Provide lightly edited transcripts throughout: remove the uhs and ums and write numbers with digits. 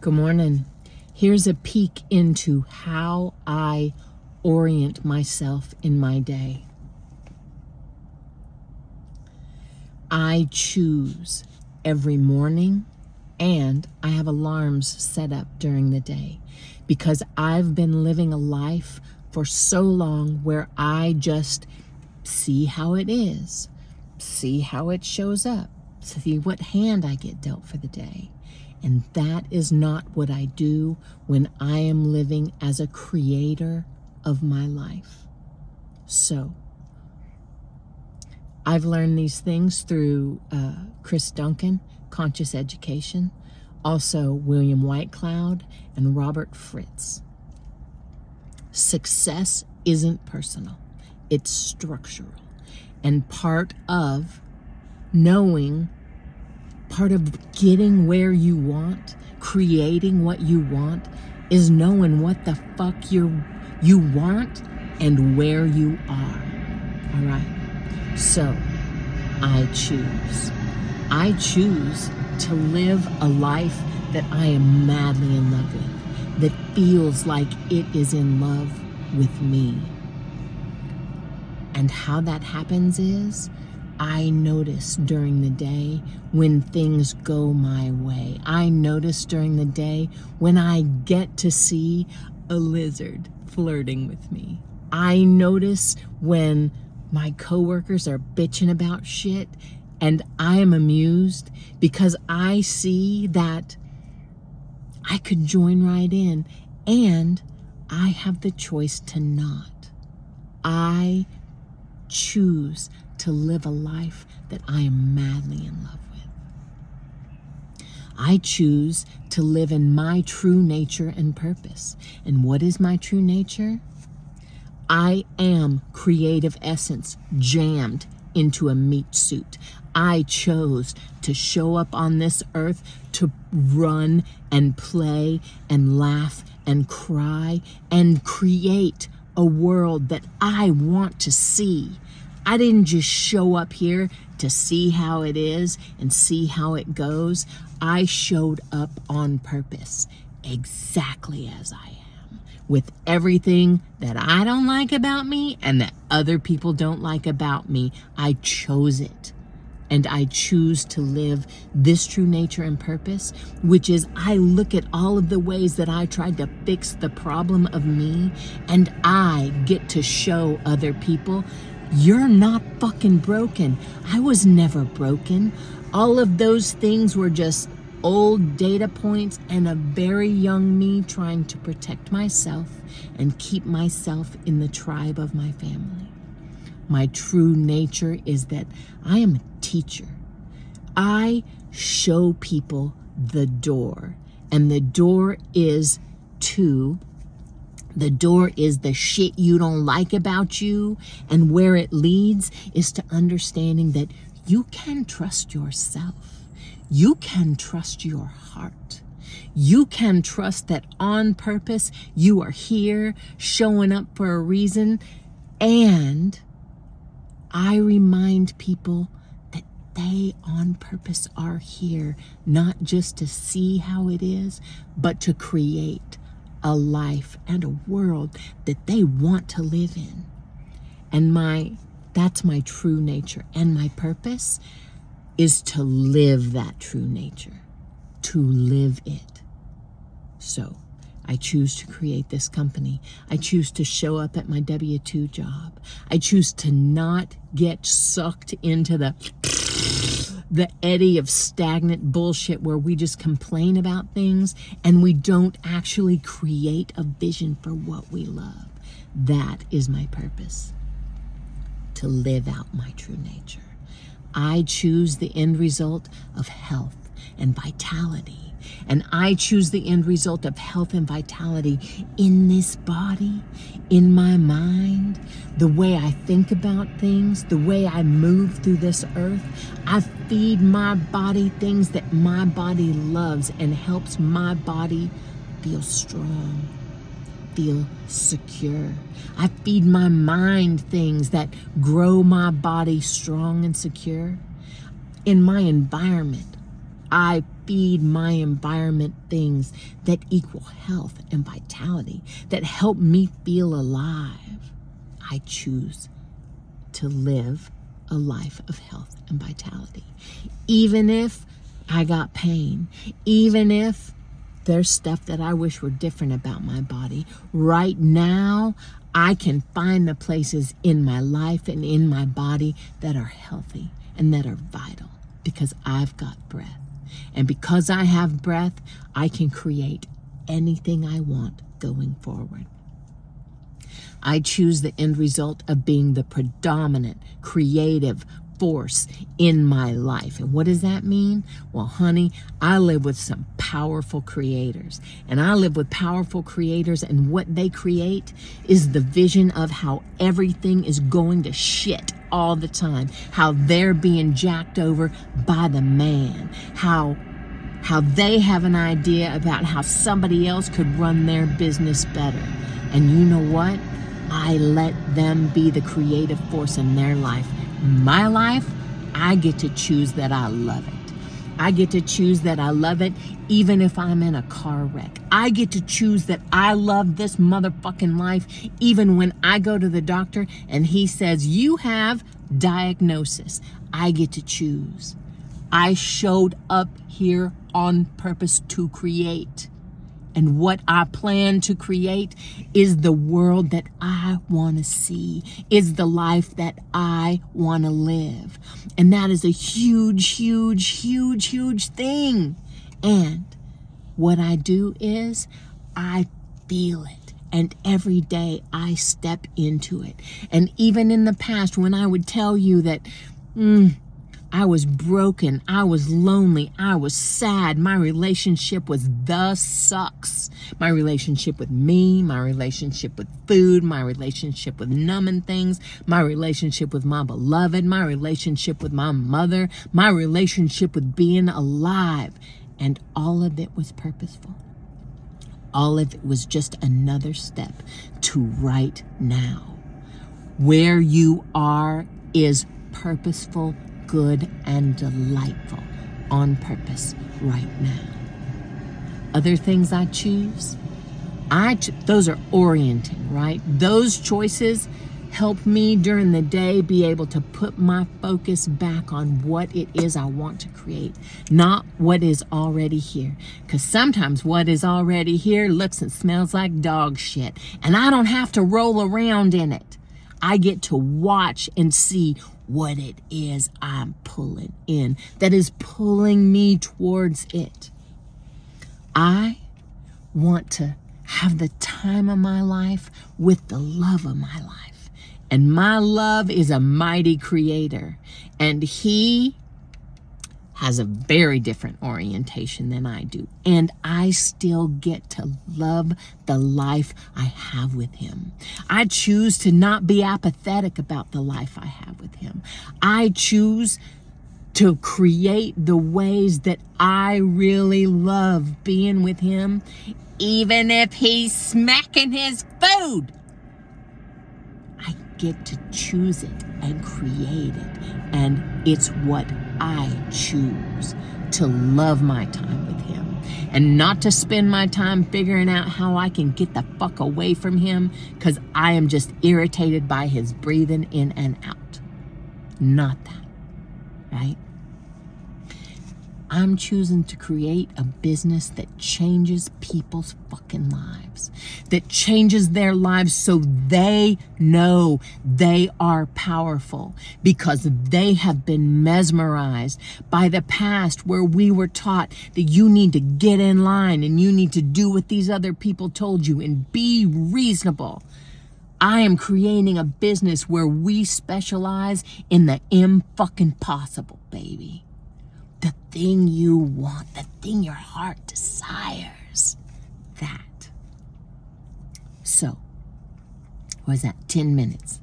Good morning. Here's a peek into how I orient myself in my day. I choose every morning, and I have alarms set up during the day because I've been living a life for so long where I just see how it is, see how it shows up, see what hand I get dealt for the day. And that is not what I do when I am living as a creator of my life. So, I've learned these things through Chris Duncan, Conscious Education, also William Whitecloud and Robert Fritz. Success isn't personal, it's structural. And part of getting where you want, creating what you want, is knowing what the fuck you want and where you are. All right? So, I choose. I choose to live a life that I am madly in love with, that feels like it is in love with me. And how that happens is, I notice during the day when things go my way. I notice during the day when I get to see a lizard flirting with me. I notice when my coworkers are bitching about shit and I am amused because I see that I could join right in, and I have the choice to not. I choose to live a life that I am madly in love with. I choose to live in my true nature and purpose. And what is my true nature? I am creative essence jammed into a meat suit. I chose to show up on this earth to run and play and laugh and cry and create a world that I want to see. I didn't just show up here to see how it is and see how it goes. I showed up on purpose, exactly as I am, with everything that I don't like about me and that other people don't like about me. I chose it. And I choose to live this true nature and purpose, which is I look at all of the ways that I tried to fix the problem of me, and I get to show other people, you're not fucking broken. I was never broken. All of those things were just old data points and a very young me trying to protect myself and keep myself in the tribe of my family. My true nature is that I am a teacher. I show people the door, and the door is the shit you don't like about you, and where it leads is to understanding that you can trust yourself. You can trust your heart. You can trust that on purpose you are here showing up for a reason. And I remind people that they on purpose are here, not just to see how it is, but to create a life and a world that they want to live in. And that's my true nature. And my purpose is to live that true nature, to live it. So I choose to create this company. I choose to show up at my W-2 job. I choose to not get sucked into the eddy of stagnant bullshit where we just complain about things and we don't actually create a vision for what we love. That is my purpose, to live out my true nature. I choose the end result of health and vitality. And I choose the end result of health and vitality in this body, in my mind, the way I think about things, the way I move through this earth. I feed my body things that my body loves and helps my body feel strong, feel secure. I feed my mind things that grow my body strong and secure. In my environment, I feed my environment things that equal health and vitality, that help me feel alive, I choose to live a life of health and vitality. Even if I got pain, even if there's stuff that I wish were different about my body, right now I can find the places in my life and in my body that are healthy and that are vital because I've got breath. And because I have breath, I can create anything I want going forward. I choose the end result of being the predominant creative force in my life. And what does that mean? Well, honey, I live with some powerful creators. And I live with powerful creators, and what they create is the vision of how everything is going to shit all the time. How they're being jacked over by the man. How they have an idea about how somebody else could run their business better. And you know what? I let them be the creative force in their life. My life, I get to choose that I love it. I get to choose that I love it even if I'm in a car wreck. I get to choose that I love this motherfucking life even when I go to the doctor and he says, you have diagnosis. I get to choose. I showed up here on purpose to create. And what I plan to create is the world that I want to see, is the life that I want to live. And that is a huge, huge, huge, huge thing. And what I do is I feel it. And every day I step into it. And even in the past, when I would tell you that, I was broken, I was lonely, I was sad, my relationship was the sucks. My relationship with me, my relationship with food, my relationship with numbing things, my relationship with my beloved, my relationship with my mother, my relationship with being alive. And all of it was purposeful. All of it was just another step to right now. Where you are is purposeful, good, and delightful on purpose right now. Other things I choose, those are orienting, right? Those choices help me during the day be able to put my focus back on what it is I want to create, not what is already here. Because sometimes what is already here looks and smells like dog shit, and I don't have to roll around in it. I get to watch and see what it is I'm pulling in that is pulling me towards it. I want to have the time of my life with the love of my life. And my love is a mighty creator. And he has a very different orientation than I do. And I still get to love the life I have with him. I choose to not be apathetic about the life I have with him. I choose to create the ways that I really love being with him, even if he's smacking his food. I get to choose it and create it. And it's what I choose, to love my time with him and not to spend my time figuring out how I can get the fuck away from him because I am just irritated by his breathing in and out. Not that, right? I'm choosing to create a business that changes people's fucking lives, that changes their lives so they know they are powerful because they have been mesmerized by the past where we were taught that you need to get in line and you need to do what these other people told you and be reasonable. I am creating a business where we specialize in the fucking possible, baby. The thing you want, the thing your heart desires, that. So, what was that, 10 minutes?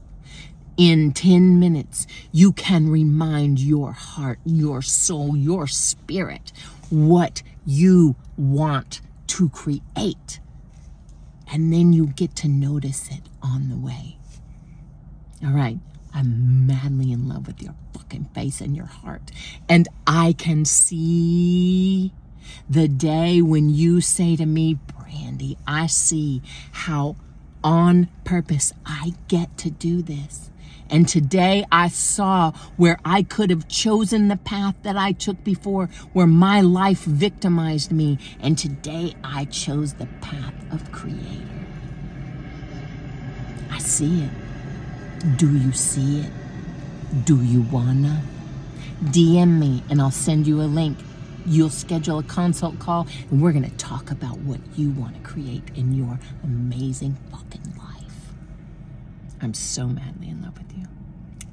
In 10 minutes, you can remind your heart, your soul, your spirit what you want to create. And then you get to notice it on the way. All right. I'm madly in love with your fucking face and your heart. And I can see The day when you say to me, Brandy, I see how on purpose I get to do this. And today I saw where I could have chosen the path that I took before, where my life victimized me. And today I chose the path of Creator. I see it. Do you see it? Do you wanna? DM me and I'll send you a link. You'll schedule a consult call and we're gonna talk about what you wanna create in your amazing fucking life. I'm so madly in love with you.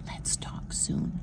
Let's talk soon.